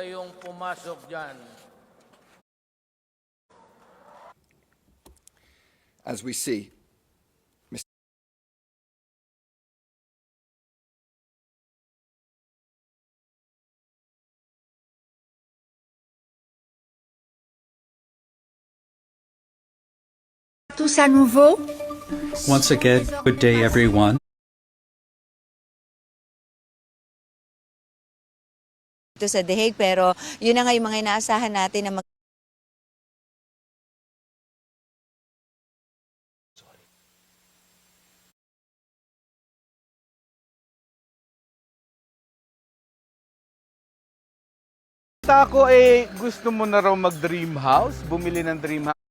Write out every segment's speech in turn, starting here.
kayong pumasok dyan. As we see, Tous à nouveau. Once again, good day, everyone. Ito sa The Hague, pero yun na nga yung mga inaasahan natin na Ako gusto mo na raw mag-dream house, bumili ng dream house.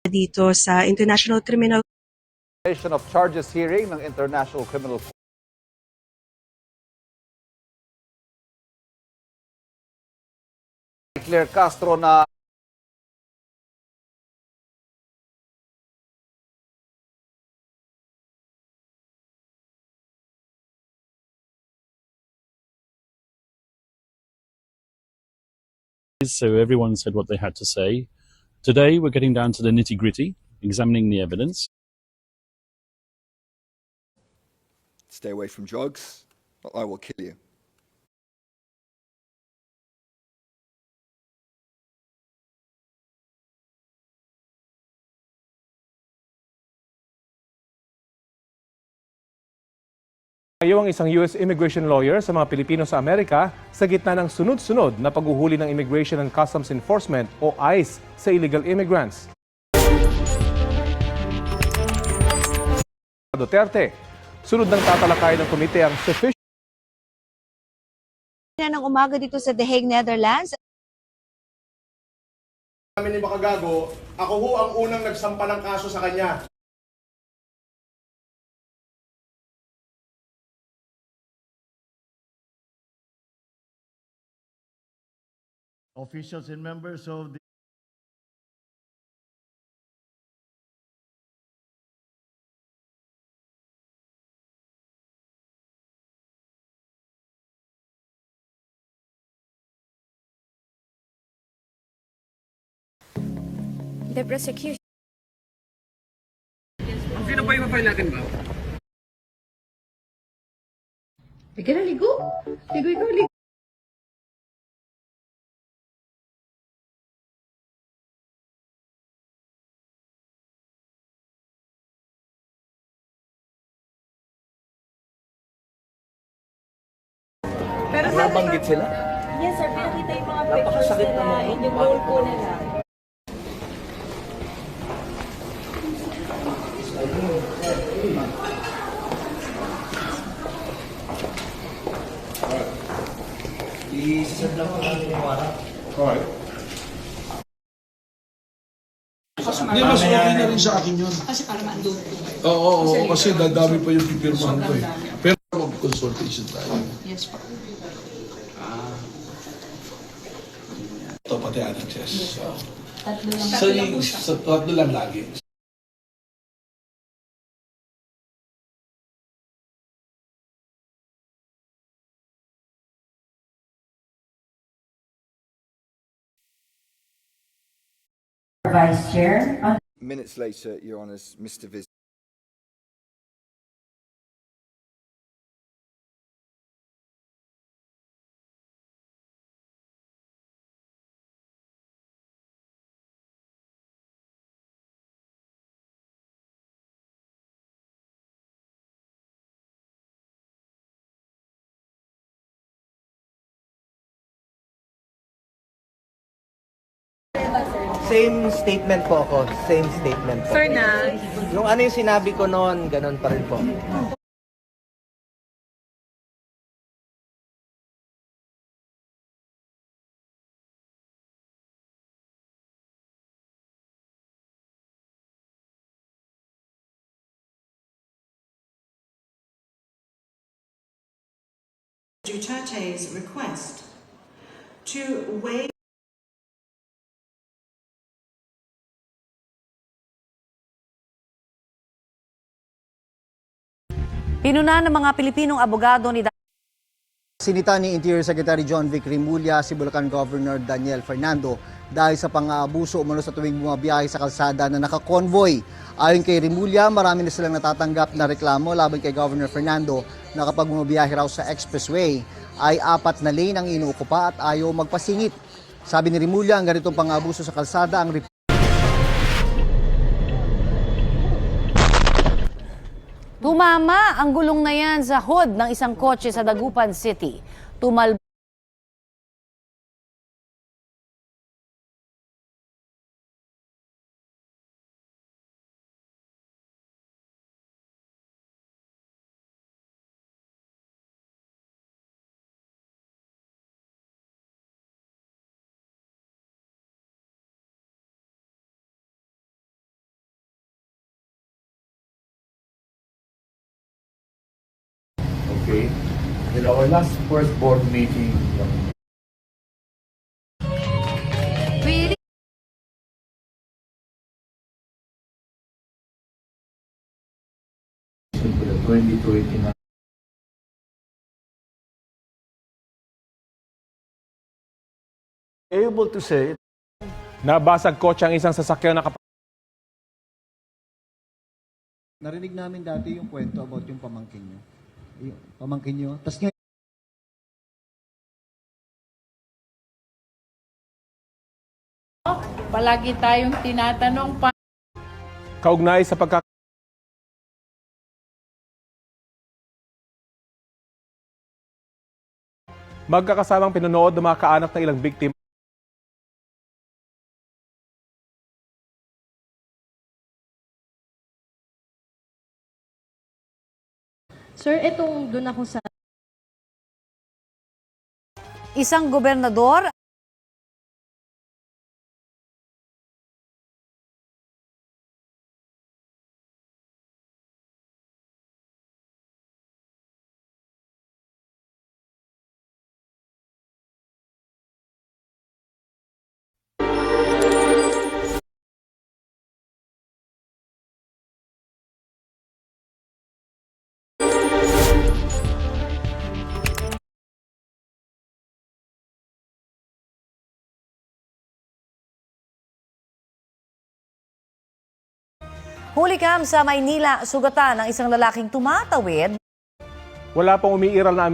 Dito sa International Criminal Of charges hearing ng International Criminal Court. Claire Castro na So everyone said what they had to say. Today we're getting down to the nitty-gritty, examining the evidence. stay away from drugs, or I will kill you. Ngayon ang isang US immigration lawyer sa mga Pilipino sa Amerika sa gitna ng sunod-sunod na paghuhuli ng Immigration and Customs Enforcement o ICE sa illegal immigrants. Duterte, sunod ng tatalakay ng komite ang sufficient ng umaga dito sa The Hague, Netherlands. Namin ni Makagago, ako ho ang unang nagsampa ng kaso sa kanya. Officials and members of the prosecution. Sino pa yung mapay natin ba? Ligo na, ligo. Ligo ikaw, ligo. Pero Nabanggit sila? yes sir, pinakita yung mga pictures nila in yung role po nila. i-send lang po natin yung warrant. Alright. Hindi, mas okay na rin sa akin yun. Kasi para maandun. Oo, kasi dadami pa yung pipirmahan ko eh. Pero mag-consultation tayo. Yes po. Ito pati annexes. Tatlo lang lagi. Vice Chair. Minutes later, Your Honours, Mr. Viz. Same statement po ako. Same statement po. Sir na. Yung ano yung sinabi ko noon, ganun pa rin po. Duterte's request to waive Pinuna ng mga Pilipinong abogado ni Sinita ni Interior Secretary John Vic Rimulya si Bulacan Governor Daniel Fernando dahil sa pang-aabuso umano sa tuwing bumabiyahe sa kalsada na naka-convoy. Ayon kay Rimulya, marami na silang natatanggap na reklamo laban kay Governor Fernando na kapag bumabiyahe raw sa expressway ay 4 na lane ang inuukupa at ayaw magpasingit. Sabi ni Rimulya, ang ganitong pang-aabuso sa kalsada ang Tumama ang gulong na yan sa hood ng isang kotse sa Dagupan City. Okay. In our last first board meeting, for the 2029. Able to say Nabasag kotse ang isang sasakyan na Narinig namin dati yung kwento about yung pamangkin nyo. Yung pamangkin nyo. Tapos ngayon, Palagi tayong tinatanong pa. kaugnay sa magkakasamang pinanood ng mga kaanak ng ilang biktima. Sir, itong doon ako sa... Isang gobernador huli kam sa Maynila, sugatan ng isang lalaking tumatawid. Wala pang umiiral na